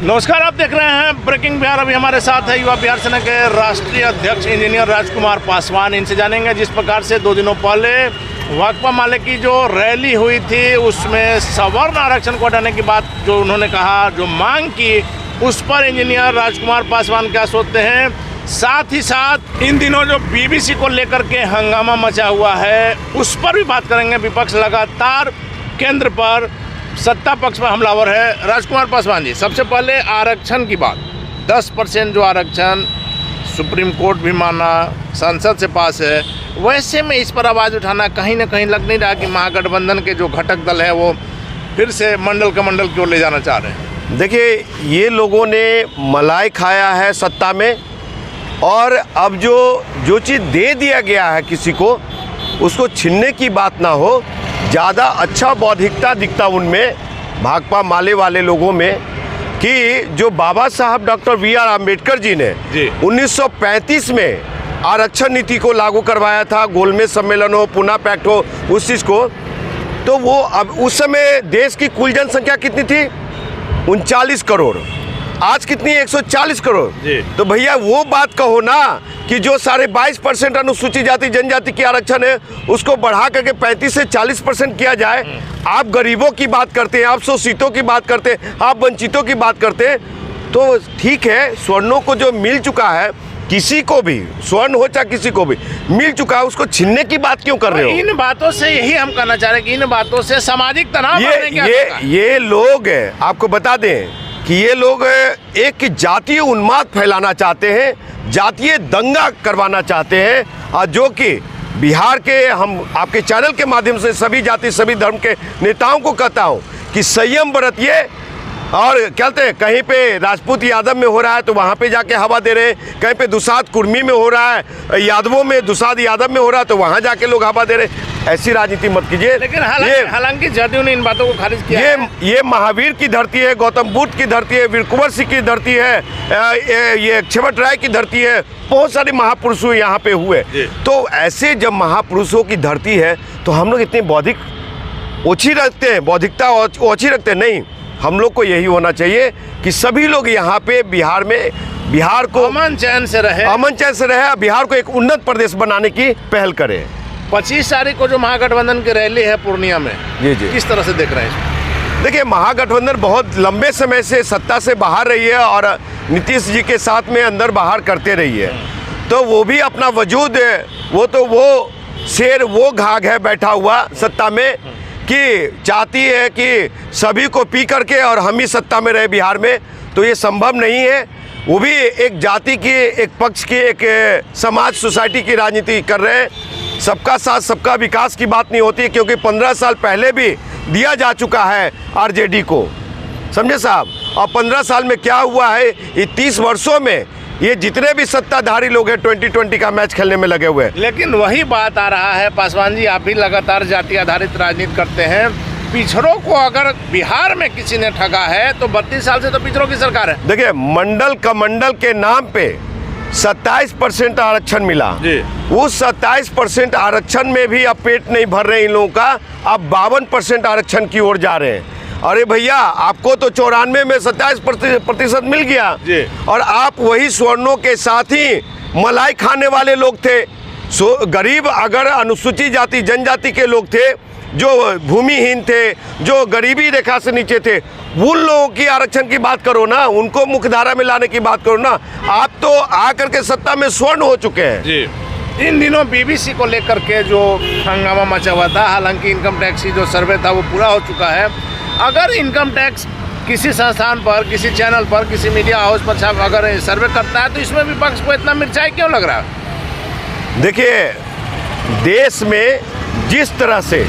नमस्कार, आप देख रहे हैं ब्रेकिंग बिहार। अभी हमारे साथ है युवा बिहार सेना के राष्ट्रीय अध्यक्ष इंजीनियर राजकुमार पासवान। इनसे जानेंगे जिस प्रकार से 2 दिनों पहले भाकपा माले की जो रैली हुई थी उसमें सवर्ण आरक्षण को हटाने की बात जो उन्होंने कहा, जो मांग की, उस पर इंजीनियर राजकुमार पासवान क्या सोचते हैं। साथ ही साथ इन दिनों जो बीबीसी को लेकर के हंगामा मचा हुआ है उस पर भी बात करेंगे। विपक्ष लगातार केंद्र पर, सत्ता पक्ष में हमलावर है। राजकुमार पासवान जी, सबसे पहले आरक्षण की बात, 10% जो आरक्षण सुप्रीम कोर्ट भी माना, संसद से पास है, वैसे में इस पर आवाज़ उठाना कहीं ना कहीं लग नहीं रहा कि महागठबंधन के जो घटक दल है वो फिर से मंडल का मंडल की ओर ले जाना चाह रहे हैं। देखिए, ये लोगों ने मलाई खाया है सत्ता में, और अब जो चीज़ दे दिया गया है किसी को, उसको छीनने की बात ना हो। ज़्यादा अच्छा बौद्धिकता दिखता उनमें, भाकपा माले वाले लोगों में, कि जो बाबा साहब डॉक्टर BR अम्बेडकर जी ने 1935 में आरक्षण नीति को लागू करवाया था, गोलमेज सम्मेलन हो, पुणे पैक्ट हो, उस चीज़ को, तो वो अब उस समय देश की कुल जनसंख्या कितनी थी? 39 करोड़। आज कितनी है? 140 करोड़। तो भैया वो बात कहो ना कि जो 22.5% अनुसूचित जाति जनजाति की आरक्षण है उसको बढ़ा करके 35 से 40% किया जाए। आप गरीबों की बात करते हैं, आप शोषितों की बात करते हैं, आप वंचितों की बात करते हैं, तो ठीक है, स्वर्णों को जो मिल चुका है, किसी को भी स्वर्ण हो चाहे किसी को भी मिल चुका है, उसको छीनने की बात क्यों कर रहे हो? इन बातों से यही हम कहना चाह रहे हैं कि इन बातों से सामाजिक तनाव ये लोग आपको बता दें कि ये लोग एक जातीय उन्माद फैलाना चाहते हैं, जातीय दंगा करवाना चाहते हैं, और जो कि बिहार के, हम आपके चैनल के माध्यम से सभी जाति सभी धर्म के नेताओं को कहता हूं कि संयम बरतिए। और कहते हैं कहीं पे राजपूत यादव में हो रहा है तो वहाँ पे जाके हवा दे रहे हैं, कहीं पे दुसाद कुर्मी में हो रहा है, यादवों में दुसाद यादव में हो रहा है तो वहाँ जाके लोग हवा दे रहे हैं। ऐसी राजनीति मत कीजिए। लेकिन हालांकि जदयू ने इन बातों को खारिज किया ये महावीर की धरती है, गौतम बुद्ध की धरती है, वीर कुंवर सिंह की धरती है, ये क्षमत राय की धरती है, बहुत सारे महापुरुष यहाँ पे हुए। तो ऐसे जब महापुरुषों की धरती है तो हम लोग इतनी बौद्धिक ओछी रखते हैं, बौद्धिकता ओछी रखते हैं? नहीं, हम लोग को यही होना चाहिए कि सभी लोग यहाँ पे बिहार में, बिहार को अमन चैन से रहे, बिहार को एक उन्नत प्रदेश बनाने की पहल करें। 25 तारीख को जो महागठबंधन की रैली है पूर्णिया में, जी, किस तरह से देख रहे हैं? देखिए, महागठबंधन बहुत लंबे समय से सत्ता से बाहर रही है और नीतीश जी के साथ में अंदर बाहर करते रही है, तो वो भी अपना वजूद, वो शेर वो घाघ है बैठा हुआ सत्ता में कि चाहती है कि सभी को पी करके और हम ही सत्ता में रहे बिहार में, तो ये संभव नहीं है। वो भी एक जाति की, एक पक्ष की, एक समाज सोसाइटी की राजनीति कर रहे हैं। सबका साथ सबका विकास की बात नहीं होती, क्योंकि 15 साल पहले भी दिया जा चुका है आरजेडी को, समझे साहब। और 15 साल में क्या हुआ है, ये 30 वर्षों में ये जितने भी सत्ताधारी लोग हैं 2020 का मैच खेलने में लगे हुए हैं। लेकिन वही बात आ रहा है पासवान जी, आप भी लगातार जाति आधारित राजनीति करते हैं। पिछड़ों को अगर बिहार में किसी ने ठगा है तो 32 साल से तो पिछड़ों की सरकार है। देखिए, मंडल कमंडल के नाम पे 27% आरक्षण मिला, उस 27% आरक्षण में भी अब पेट नहीं भर रहे इन लोगों का, अब 52% आरक्षण की ओर जा रहे हैं। अरे भैया, आपको तो 94 में 27% मिल गया, और आप वही स्वर्णों के साथ ही मलाई खाने वाले लोग थे। गरीब, अगर अनुसूचित जाति जनजाति के लोग थे, जो भूमिहीन थे, जो गरीबी रेखा से नीचे थे, उन लोगों की आरक्षण की बात करो ना, उनको मुख्यधारा में लाने की बात करो ना। आप तो आकर के सत्ता में स्वर्ण हो चुके हैं। इन दिनों बीबीसी को लेकर के जो हंगामा मचा हुआ था, हालांकि इनकम टैक्स की जो सर्वे था वो पूरा हो चुका है। अगर इनकम टैक्स किसी संस्थान पर, किसी चैनल पर, किसी मीडिया हाउस पर अगर सर्वे करता है तो इसमें विपक्ष को इतना मिर्चाई क्यों लग रहा है? देखिए, देश में जिस तरह से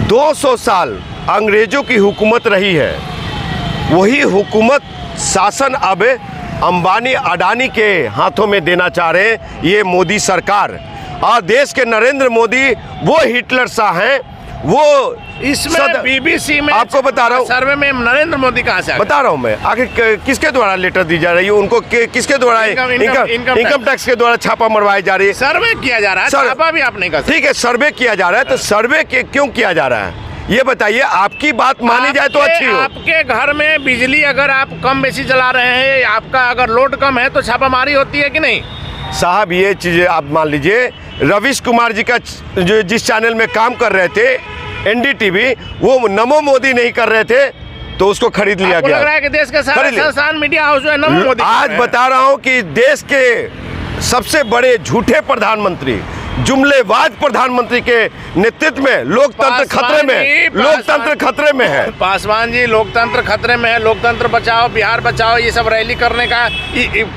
200 साल अंग्रेजों की हुकूमत रही है, वही हुकूमत शासन अब अंबानी अडानी के हाथों में देना चाह रहे हैं ये मोदी सरकार। और देश के नरेंद्र मोदी वो हिटलर शाह हैं, वो इसमें बीबीसी में आपको बता रहा हूँ, सर्वे में नरेंद्र मोदी कहाँ से बता रहा हूँ मैं। आखिर किसके द्वारा लेटर दी जा रही है उनको, किसके द्वारा? इनकम टैक्स के द्वारा छापा मरवाई जा रही है, सर्वे किया जा रहा है। छापा भी आप नहीं कर सकते। ठीक है, सर्वे किया जा रहा है, तो सर्वे क्यों किया जा रहा है? ये बताइए, आपकी बात मानी जाए तो अच्छी हो। आपके घर में बिजली अगर आप कम बेसी चला रहे हैं, आपका अगर लोड कम है तो छापामारी होती है कि नहीं? साहब ये चीज़ें आप मान लीजिए, रवीश कुमार जी का जो जिस चैनल में काम कर रहे थे एनडीटीवी, वो नमो मोदी नहीं कर रहे थे तो उसको खरीद लिया आपको गया। लग रहा है कि देश के सारे संस्थान मीडिया हाउस जो है नमो मोदी आज बता रहा हूं कि देश के सबसे बड़े झूठे प्रधानमंत्री, जुमलेबाज प्रधानमंत्री के नेतृत्व में लोकतंत्र खतरे में, लोकतंत्र खतरे में है। पासवान जी, लोकतंत्र खतरे में है, लोकतंत्र बचाओ, बिहार बचाओ, ये सब रैली करने का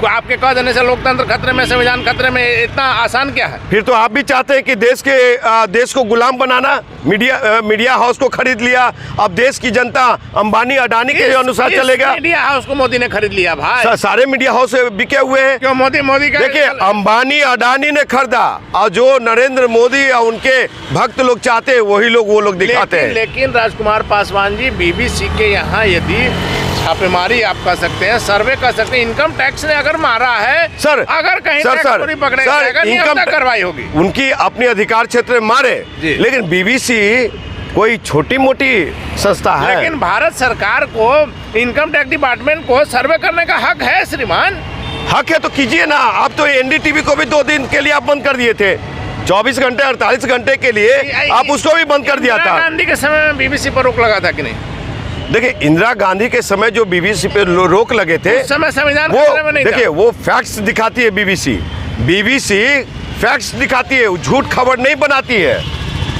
आपके कह देने से लोकतंत्र खतरे में, संविधान खतरे में, इतना आसान क्या है? फिर तो आप भी चाहते हैं कि देश को गुलाम बनाना, मीडिया हाउस को खरीद लिया, अब देश की जनता अंबानी अडानी के अनुसार चलेगा। मीडिया हाउस को मोदी ने खरीद लिया भाई, सारे मीडिया हाउस बिके हुए हैं। क्यों? मोदी का देखिए, अंबानी अडानी ने खरीदा और जो नरेंद्र मोदी और उनके भक्त लोग चाहते हैं वही लोग वो लोग दिखाते हैं। लेकिन राजकुमार पासवान जी, बीबीसी के यहाँ यदि छापेमारी आप कर सकते हैं, सर्वे कर सकते हैं, इनकम टैक्स ने अगर मारा है सर, अगर कहीं चोरी पकड़े जाएगा, नियम कार्रवाई होगी। उनकी अपनी अधिकार क्षेत्र में मारे, लेकिन बीबीसी कोई छोटी मोटी संस्था है। लेकिन भारत सरकार को, इनकम टैक्स डिपार्टमेंट को सर्वे करने का हक है श्रीमान। हक है तो कीजिए ना। आप तो एनडीटीवी को भी 2 दिन के लिए आप बंद कर दिए थे, 24 घंटे 48 घंटे के लिए आप उसको भी बंद कर दिया था। इंदिरा गांधी के समय में बीबीसी पर रोक लगा था कि नहीं? देखिए, इंदिरा गांधी के समय जो बीबीसी पे रोक लगे थे, उस समय संविधान वो देखिए वो फैक्ट्स दिखाती है। बीबीसी फैक्ट्स दिखाती है, झूठ खबर नहीं बनाती है।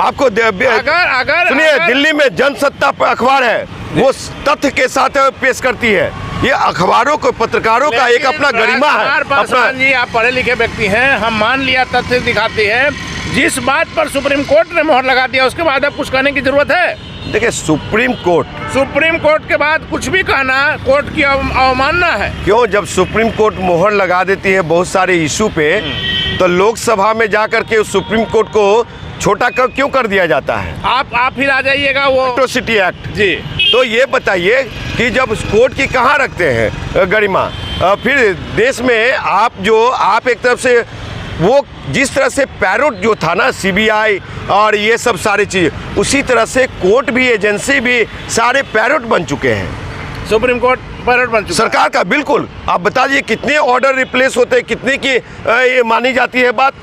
आपको अगर सुनिए, दिल्ली में जनसत्ता अखबार है, वो तथ्य के साथ पेश करती है। ये अखबारों को, पत्रकारों का एक अपना गरिमा है। पासवान जी, आप पढ़े लिखे व्यक्ति हैं, हम मान लिया तथ्य दिखाती है, जिस बात पर सुप्रीम कोर्ट ने मोहर लगा दिया उसके बाद अब कुछ कहने की जरूरत है? देखिए, सुप्रीम कोर्ट के बाद कुछ भी कहना कोर्ट की अवमानना है। क्यों? जब सुप्रीम कोर्ट मोहर लगा देती है बहुत सारे इशू पे, तो लोकसभा में जाकर के सुप्रीम कोर्ट को छोटा क्यों कर दिया जाता है? आप फिर आ जाइएगा वो एट्रोसिटी एक्ट जी। तो ये बताइए कि जब कोर्ट की कहाँ रखते हैं गरिमा, फिर देश में आप एक तरफ से वो जिस तरह से पैरोट जो था ना, सीबीआई और ये सब सारी चीज़, उसी तरह से कोर्ट भी, एजेंसी भी सारे पैरोट बन चुके हैं। सुप्रीम कोर्ट पैरोट बन चुका सरकार का। बिल्कुल, आप बता दीजिए कितने ऑर्डर रिप्लेस होते हैं, कितने की ये मानी जाती है बात।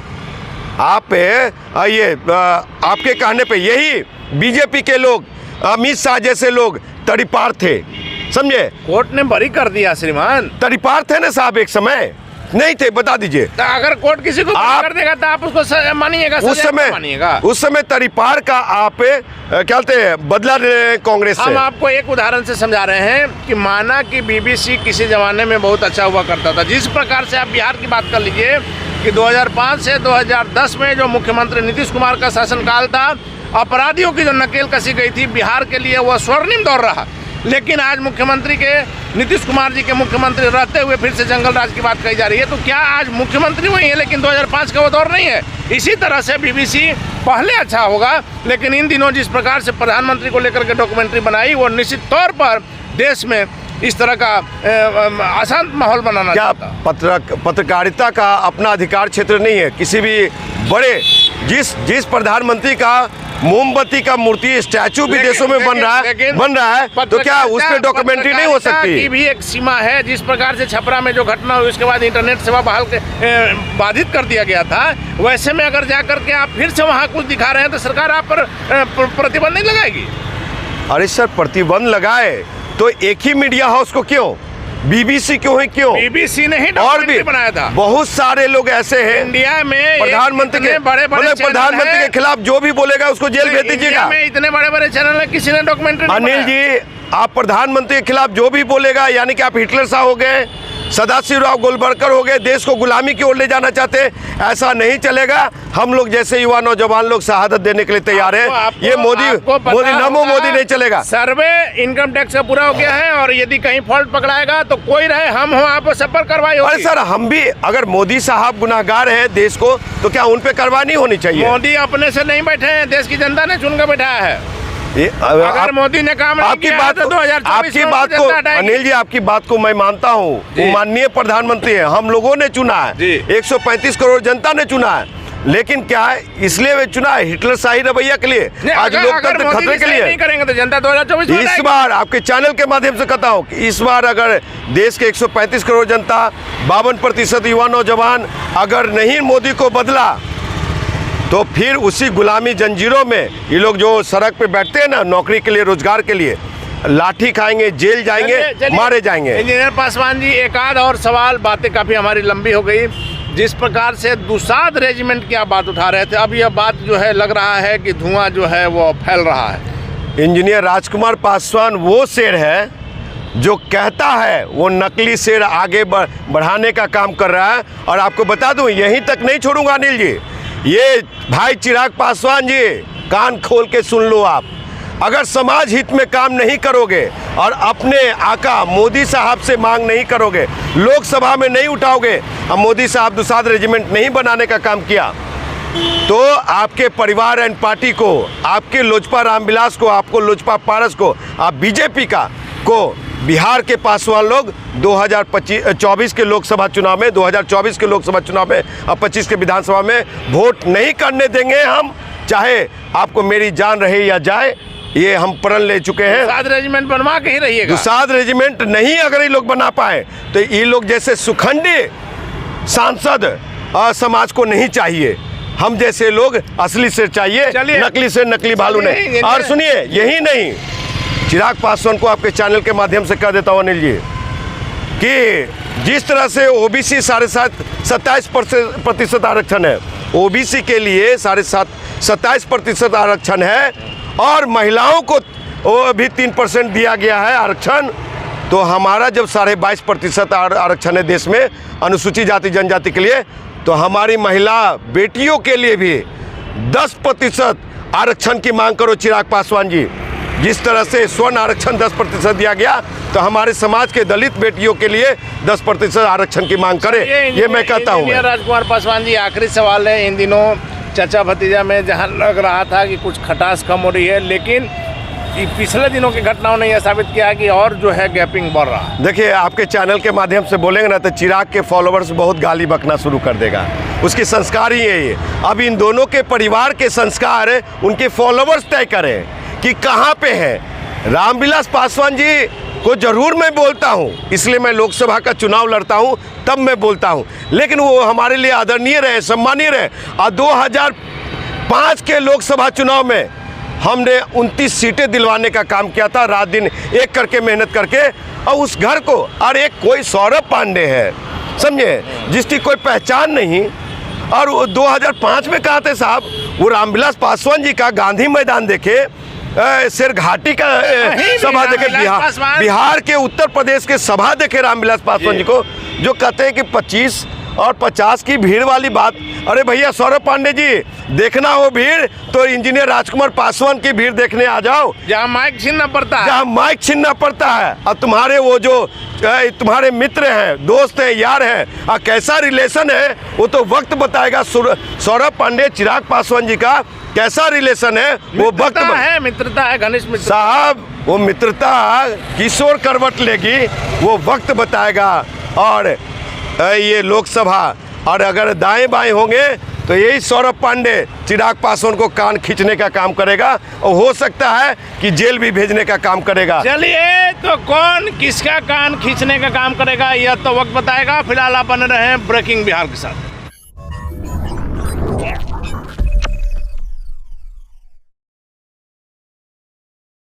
आपके कहने पे यही बीजेपी के लोग, अमित शाह जैसे लोग तड़ीपार थे, समझे? कोर्ट ने बरी कर दिया श्रीमान। तड़ीपार थे ना साहब, एक समय नहीं थे? बता दीजिए। तो अगर कोर्ट किसी को कर देगा तो आप उसको मानिएगा? उस समय तड़ीपार का आप क्या कहते हैं, बदला ले रहे हैं कांग्रेस से। हम आपको एक उदाहरण से समझा रहे हैं कि माना कि बीबीसी किसी जमाने में बहुत अच्छा हुआ करता था। जिस प्रकार से आप बिहार की बात कर लीजिए कि 2005 से 2010 में जो मुख्यमंत्री नीतीश कुमार का शासनकाल था, अपराधियों की जो नकेल कसी गई थी, बिहार के लिए वह स्वर्णिम दौर रहा। लेकिन आज मुख्यमंत्री के, नीतीश कुमार जी के मुख्यमंत्री रहते हुए फिर से जंगल राज की बात कही जा रही है। तो क्या आज मुख्यमंत्री वही है लेकिन 2005 का वो दौर नहीं है? इसी तरह से बीबीसी पहले अच्छा होगा, लेकिन इन दिनों जिस प्रकार से प्रधानमंत्री को लेकर के डॉक्यूमेंट्री बनाई, वो निश्चित तौर पर देश में इस तरह का अशांत माहौल बनाना चाहता। पत्रकारिता का अपना अधिकार क्षेत्र नहीं है। किसी भी बड़े जिस प्रधानमंत्री का मोमबत्ती का मूर्ति, स्टैचू विदेशों में बन रहा है, तो क्या उस पर डॉक्यूमेंट्री नहीं हो सकती? की भी एक सीमा है। जिस प्रकार से छपरा में जो घटना हुई उसके बाद इंटरनेट सेवा बाधित कर दिया गया था, वैसे में अगर जाकर के आप फिर से वहाँ कुछ दिखा रहे हैं तो सरकार आप पर प्रतिबंध नहीं लगाएगी? अरे सर, प्रतिबंध लगाए तो एक ही मीडिया हाउस को क्यों? बीबीसी क्यों है? क्यों बीबीसी ने ही और भी बनाया था? बहुत सारे लोग ऐसे हैं इंडिया में, प्रधानमंत्री के प्रधानमंत्री के खिलाफ जो भी बोलेगा उसको जेल भेज दीजिएगा। इतने बड़े बड़े चैनल है, किसी ने डॉक्यूमेंट्री? अनिल जी, आप प्रधानमंत्री के खिलाफ जो भी बोलेगा, यानी कि आप हिटलर शाह हो गए, सदाशिवराव गोलवलकर हो गए, देश को गुलामी की ओर ले जाना चाहते हैं। ऐसा नहीं चलेगा। हम लोग जैसे युवा नौजवान लोग शहादत देने के लिए तैयार हैं। ये मोदी नमो मोदी नहीं चलेगा। सर्वे इनकम टैक्स का पूरा हो गया है और यदि कहीं फॉल्ट पकड़ाएगा तो कोई रहे, हम हो, आप सब पर कार्रवाई होगी। अरे सर, हम भी, अगर मोदी साहब गुनाहगार हैं देश को, तो क्या उन पे कार्रवाई नहीं होनी चाहिए? मोदी अपने से नहीं बैठे हैं, देश की जनता ने चुनकर बैठाया है। अगर मोदी ने काम नहीं किया तो 2024 को अनिल जी, आपकी बात को मैं मानता हूँ, माननीय प्रधानमंत्री है, हम लोगों ने चुना है, 135 करोड़ जनता ने चुना है, लेकिन क्या है, इसलिए वे चुना है हिटलर शाही रवैया के लिए, आज लोकतंत्र खतरे के लिए नहीं करेंगे तो जनता 2024 में इस बार आपके चैनल के माध्यम से कहता हूं कि इस बार अगर देश के 135 करोड़ जनता, 52% युवा नौजवान अगर नहीं मोदी को बदला तो फिर उसी गुलामी जंजीरों में ये लोग जो सड़क पे बैठते हैं ना नौकरी के लिए, रोजगार के लिए, लाठी खाएंगे, जेल जाएंगे, मारे जाएंगे। इंजीनियर पासवान जी, एक आध और सवाल, बातें काफ़ी हमारी लंबी हो गई। जिस प्रकार से दुसाध रेजिमेंट की आप बात उठा रहे थे, अब यह बात जो है लग रहा है कि धुआं जो है वो फैल रहा है। इंजीनियर राजकुमार पासवान वो शेर है जो कहता है वो नकली शेर आगे बढ़ाने का काम कर रहा है। और आपको बता दूं, यहीं तक नहीं छोड़ूंगा अनिल जी, ये भाई चिराग पासवान जी, कान खोल के सुन लो आप, अगर समाज हित में काम नहीं करोगे और अपने आका मोदी साहब से मांग नहीं करोगे, लोकसभा में नहीं उठाओगे, अब मोदी साहब दुसाध रेजिमेंट नहीं बनाने का काम किया तो आपके परिवार एंड पार्टी को, आपके लोजपा रामविलास को, आपको लोजपा पारस को, आप बीजेपी को बिहार के पासवान लोग 2024 के लोकसभा चुनाव में, 2024 के लोकसभा चुनाव में और 25 के विधानसभा में वोट नहीं करने देंगे हम, चाहे आपको मेरी जान रहे या जाए। ये हम प्रण ले चुके हैं। दुसाध रेजिमेंट बनवा के ही रहिएगा। दुसाध रेजिमेंट नहीं अगर ये लोग बना पाए तो ये लोग जैसे सुखंडी सांसद समाज को नहीं चाहिए, हम जैसे लोग असली से चाहिए, नकली से नकली भालू नहीं। और सुनिए, यही नहीं, चिराग पासवान को आपके चैनल के माध्यम से कह देता हूँ अनिल जी कि जिस तरह से ओबीसी 27% आरक्षण है, ओबीसी के लिए 27% आरक्षण है और महिलाओं को वो भी 3% दिया गया है आरक्षण, तो हमारा जब 22.5% आरक्षण है देश में अनुसूचित जाति जनजाति के लिए, तो हमारी महिला बेटियों के लिए भी 10% आरक्षण की मांग करो चिराग पासवान जी। जिस तरह से स्वर्ण आरक्षण 10% दिया गया, तो हमारे समाज के दलित बेटियों के लिए 10% आरक्षण की मांग करें, ये मैं कहता हूँ। राजकुमार पासवान जी, आखिरी सवाल है, इन दिनों चाचा भतीजा में जहां लग रहा था कि कुछ खटास कम हो रही है, लेकिन पिछले दिनों की घटनाओं ने यह साबित किया है कि और जो है गैपिंग बढ़ रहा है। देखिए, आपके चैनल के माध्यम से बोलेंगे ना तो चिराग के फॉलोअर्स बहुत गाली बकना शुरू कर देगा, उसकी संस्कार ही है ये। अब इन दोनों के परिवार के संस्कार उनके फॉलोअर्स तय करें कि कहाँ पे है। रामविलास पासवान जी को जरूर मैं बोलता हूँ, इसलिए मैं लोकसभा का चुनाव लड़ता हूँ, तब मैं बोलता हूँ, लेकिन वो हमारे लिए आदरणीय रहे, सम्मानीय रहे। और 2005 के लोकसभा चुनाव में हमने 29 सीटें दिलवाने का काम किया था, रात दिन एक करके मेहनत करके। और उस घर को, और एक कोई सौरभ पांडे है, समझे, जिसकी कोई पहचान नहीं, और वो 2005 में कहा थे साहब, वो रामविलास पासवान जी का गांधी मैदान देखे, सिर घाटी का सभा देखे, बिहार के, उत्तर प्रदेश के सभा देखे रामविलास पासवान जी को, जो कहते हैं कि 25 और 50 की भीड़ वाली बात। अरे भैया सौरभ पांडे जी, देखना हो भीड़ तो इंजीनियर राजकुमार पासवान की भीड़ देखने आ जाओ, जहाँ माइक छीनना पड़ता है, जहाँ माइक छीनना पड़ता है। और तुम्हारे वो जो तुम्हारे मित्र हैं, दोस्त हैं, यार हैं, और कैसा रिलेशन है वो तो वक्त बताएगा। सौरभ पांडे चिराग पासवान जी का कैसा रिलेशन है वो वक्त है, मित्रता है, घनिष्ठ मित्रता साहब, वो मित्रता किशोर करवट लेगी, वो वक्त बताएगा। और ये लोकसभा, और अगर दाएं बाएं होंगे तो यही सौरभ पांडे चिराग पासवान को कान खींचने का काम करेगा, और हो सकता है कि जेल भी भेजने का काम करेगा। चलिए, तो कौन किसका कान खींचने का काम करेगा यह तो वक्त बताएगा। फिलहाल आप बने रहे ब्रेकिंग बिहार के साथ।